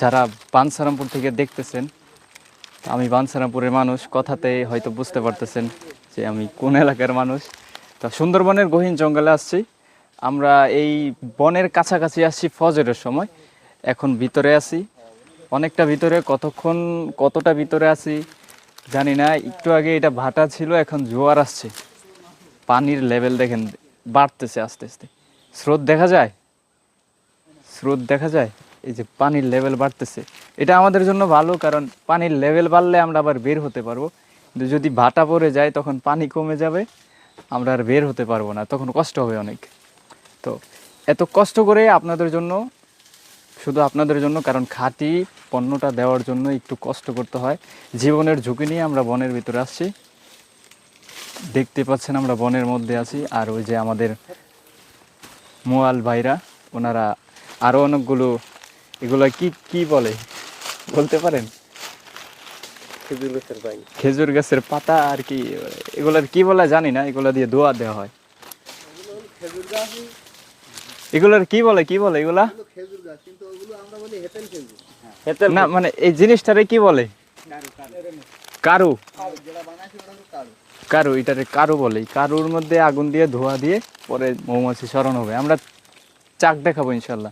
যারা বাঞ্ছারামপুর থেকে দেখতেছেন, আমি বাঞ্ছারামপুরের মানুষ, কথাতে হয়তো বুঝতে পারতেছেন যে আমি কোন এলাকার মানুষ। তো সুন্দরবনের গহীন জঙ্গলে আসছি আমরা, এই বনের কাছাকাছি আসছি ফজরের সময়। এখন ভিতরে আছি, অনেকটা ভিতরে, কতটা ভিতরে আছি জানি না। একটু আগে এটা ভাটা ছিল, এখন জোয়ার আসছে। পানির লেভেল দেখেন বাড়তেছে আস্তে আস্তে। স্রোত দেখা যায়, স্রোত দেখা যায়, এই যে পানির লেভেল বাড়তেছে। এটা আমাদের জন্য ভালো, কারণ পানির লেভেল বাড়লে আমরা আবার বের হতে পারবো। কিন্তু যদি ভাটা পড়ে যায় তখন পানি কমে যাবে, আমরা আর বের হতে পারবো না, তখন কষ্ট হবে অনেক। তো এত কষ্ট করে আপনাদের জন্য, শুধু আপনাদের জন্য, কারণ খাঁটি পণ্যটা দেওয়ার জন্য একটু কষ্ট করতে হয়। জীবনের ঝুঁকি নিয়ে আমরা বনের ভিতরে আসছি, দেখতে পাচ্ছেন আমরা বনের মধ্যে আছি। আর ওই যে আমাদের মোয়াল ভাইরা, ওনারা আরও অনেকগুলো, এগুলো কি কি বলে বলতে পারেন? খেজুর গাছের পাতা আর কি, এগুলার কি বলে জানি না, এগুলা দিয়ে দোয়া দেওয়া হয়। এগুলার কি বলে এগুলা? না মানে এই জিনিসটারে কি বলে? কারু। কারু, এটারে কারু বলে। কারুর মধ্যে আগুন দিয়ে ধোয়া দিয়ে পরে মৌমাছি সরানো হবে। আমরা চাক দেখাবো ইনশাল্লাহ।